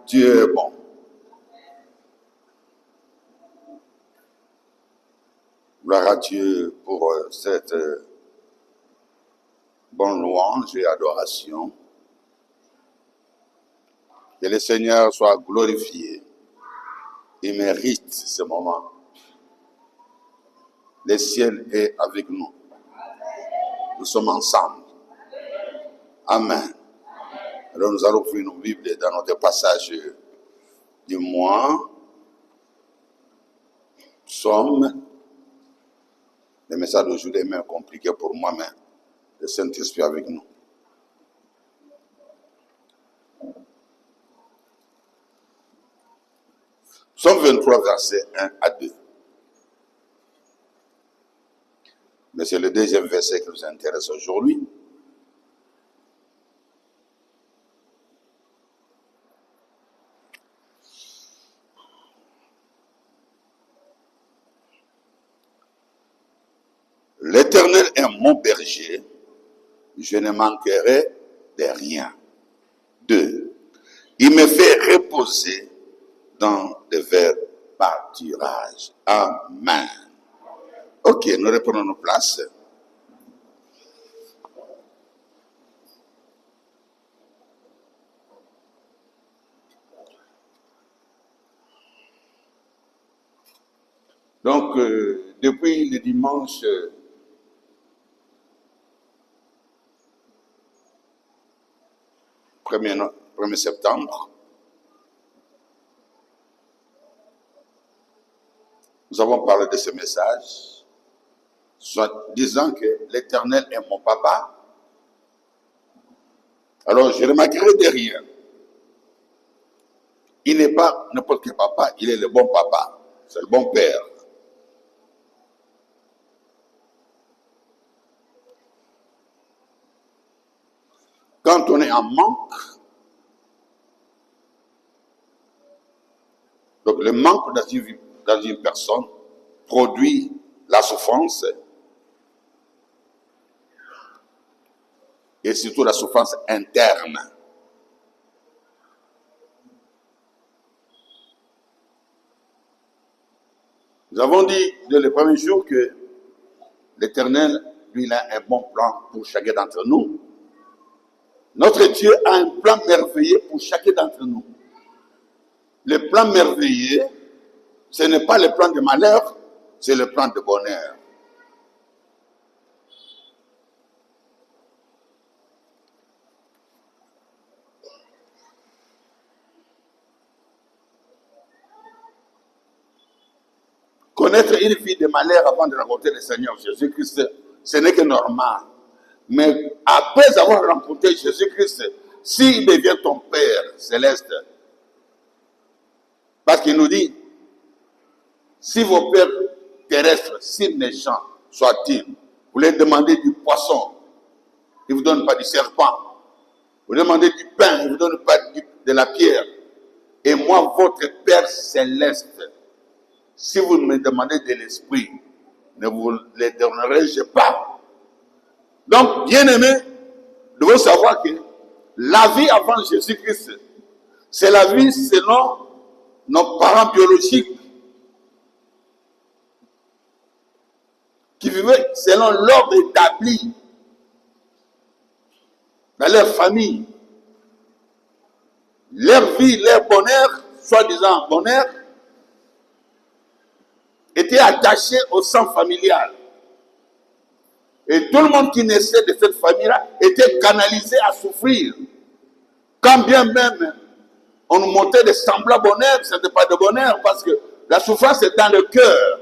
Dieu est bon. Gloire à Dieu pour cette bonne louange et adoration. Que le Seigneur soit glorifié. Il mérite ce moment. Le ciel est avec nous. Nous sommes ensemble. Amen. Alors nous allons ouvrir nos Bibles dans notre passage du mois. Psaume. Le message d'aujourd'hui est même compliqué pour moi, mais le Saint-Esprit est avec nous. Psaume 23, versets 1 à 2. Mais c'est le deuxième verset qui nous intéresse aujourd'hui. L'Éternel est mon berger, je ne manquerai de rien. 2. Il me fait reposer dans des verts pâturages. Amen. Ok, nous reprenons nos places. Donc, depuis le dimanche 1er septembre, nous avons parlé de ce message, soit disant que l'Éternel est mon papa. Alors, je remarquerai derrière, il n'est pas n'importe quel papa, il est le bon papa, c'est le bon père. Quand on est en manque, donc le manque dans une personne produit la souffrance et surtout la souffrance interne. Nous avons dit dès le premier jour que l'Éternel, lui, il a un bon plan pour chacun d'entre nous. Notre Dieu a un plan merveilleux pour chacun d'entre nous. Le plan merveilleux, ce n'est pas le plan de malheur, c'est le plan de bonheur. Connaître une vie de malheur avant de rencontrer le Seigneur Jésus-Christ, ce n'est que normal. Mais après avoir rencontré Jésus-Christ, s'il devient ton Père céleste, parce qu'il nous dit, si vos pères terrestres, si méchants soient-ils, vous leur demandez du poisson, il ne vous donne pas du serpent. Vous demandez du pain, il ne vous donne pas de la pierre. Et moi, votre Père céleste, si vous me demandez de l'esprit, ne vous le donnerai-je pas. Donc, bien-aimés, nous devons savoir que la vie avant Jésus-Christ, c'est la vie selon nos parents biologiques, qui vivaient selon l'ordre établi dans leur famille. Leur vie, leur bonheur, soi-disant bonheur, était attaché au sang familial. Et tout le monde qui naissait de cette famille-là était canalisé à souffrir. Quand bien même on nous montrait de semblants bonheur, ce n'était pas de bonheur parce que la souffrance est dans le cœur.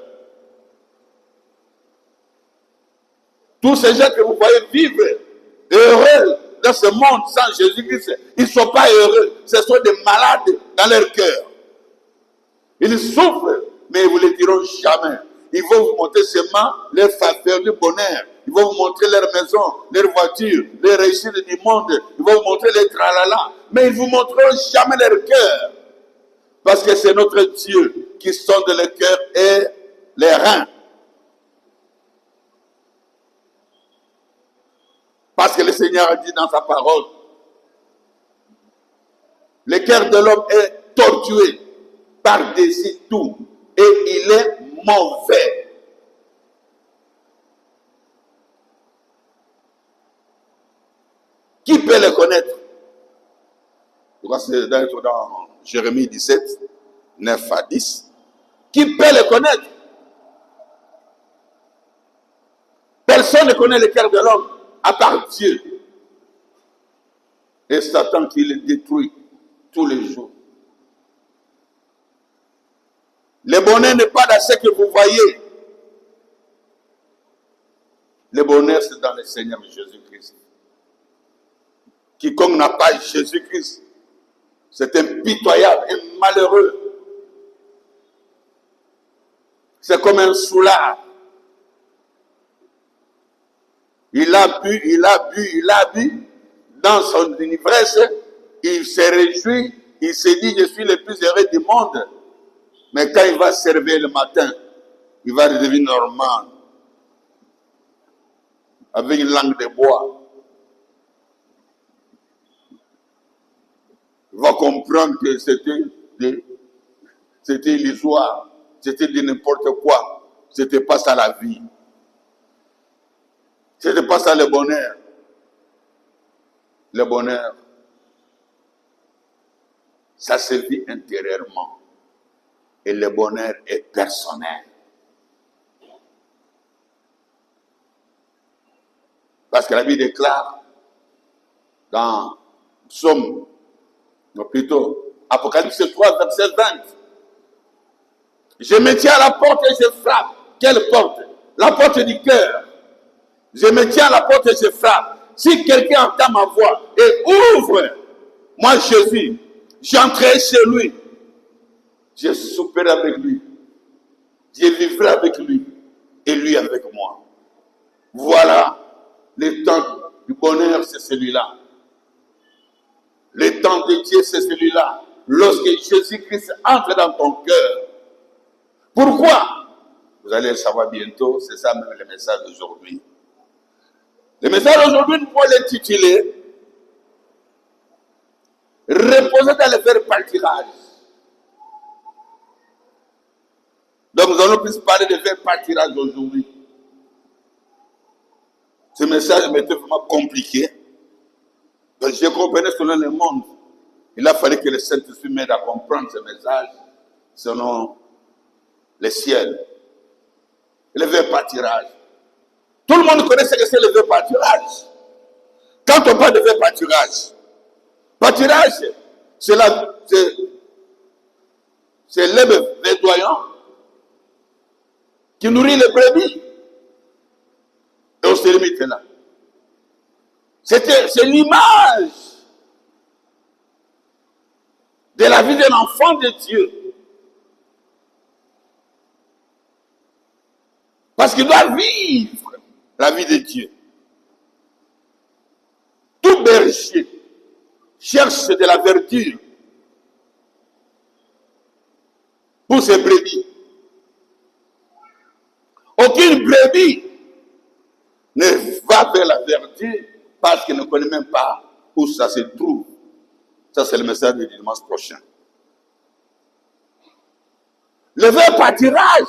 Tous ces gens que vous voyez vivre heureux dans ce monde sans Jésus-Christ, ils ne sont pas heureux. Ce sont des malades dans leur cœur. Ils souffrent, mais ils ne vous le diront jamais. Ils vont vous montrer seulement leur faveur, le bonheur. Ils vont vous montrer leur maison, leur voiture, les réussites du monde. Ils vont vous montrer les tralala. Mais ils ne vous montreront jamais leur cœur. Parce que c'est notre Dieu qui sonde le cœur et les reins. Parce que le Seigneur a dit dans sa parole, le cœur de l'homme est tortué par-dessus tout et il est mauvais. Qui peut le connaître? Je crois que c'est dans Jérémie 17, 9 à 10. Qui peut le connaître? Personne ne connaît le cœur de l'homme à part Dieu. Et Satan qui le détruit tous les jours. Le bonheur n'est pas dans ce que vous voyez. Le bonheur, c'est dans le Seigneur Jésus-Christ. Quiconque n'a pas Jésus-Christ, c'est impitoyable et malheureux. C'est comme un soulard. Il a bu. Dans son ivresse, il se réjouit, il se dit, je suis le plus heureux du monde. Mais quand il va servir le matin, il va redevenir normal, avec une langue de bois. Il va comprendre que c'était illusoire, c'était de n'importe quoi. C'était pas ça la vie. C'était pas ça le bonheur. Le bonheur, ça se vit intérieurement. Et le bonheur est personnel. Parce que la Bible déclare dans Psaume, ou plutôt Apocalypse 3, verset 20. Je me tiens à la porte et je frappe. Quelle porte? La porte du cœur. Je me tiens à la porte et je frappe. Si quelqu'un entend ma voix et ouvre, moi Jésus, j'entrerai chez lui. Je souperai avec lui. Je vivrai avec lui. Et lui avec moi. Voilà, le temps du bonheur, c'est celui-là. Le temps de Dieu, c'est celui-là. Lorsque Jésus-Christ entre dans ton cœur. Pourquoi? Vous allez le savoir bientôt, c'est ça même le message d'aujourd'hui. Le message d'aujourd'hui, nous pouvons l'intituler « Reposer dans le verbe pâturage ». Donc nous allons plus parler de verbe pâturage aujourd'hui. Ce message m'était vraiment compliqué. Donc je comprenais selon le monde. Il a fallu que le Saint-Esprit m'aide à comprendre ce message selon le ciel. Le verbe pâturage. Tout le monde connaît ce que c'est le verbe pâturage. Quand on parle de verbe pâturage, c'est l'herbe verdoyant qui nourrit les brebis. Et on se limite là. C'est l'image de la vie d'un enfant de Dieu. Parce qu'il doit vivre la vie de Dieu. Tout berger cherche de la verdure pour ses brebis. Aucune brebis ne va vers la verdure parce qu'elle ne connaît même pas où ça se trouve. Ça, c'est le message du dimanche prochain. Le verbe pâturage,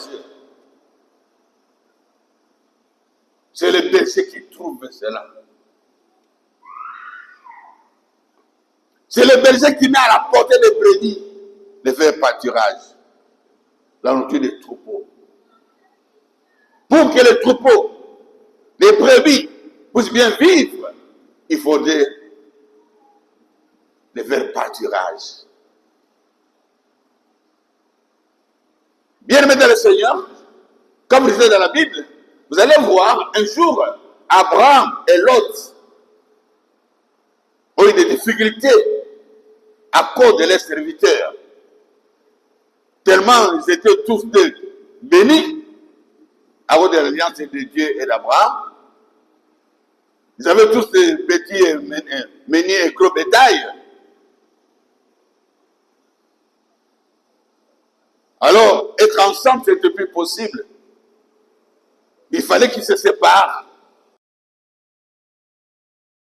c'est le berger qui trouve cela. C'est le berger qui met à la portée des brebis le verbe pâturage, la nourriture des troupeaux. Pour que les troupeaux, les brebis, puissent bien vivre, il faudrait le verbe pâturage. Bien aimé dans le Seigneur, comme vous lisez dans la Bible, vous allez voir un jour Abraham et Lot ont eu des difficultés à cause de leurs serviteurs. Tellement ils étaient tous deux bénis à cause de l'alliance de Dieu et d'Abraham. Ils avaient tous des petits meuniers et gros bétail. Alors, être ensemble, c'était plus possible. Il fallait qu'ils se séparent.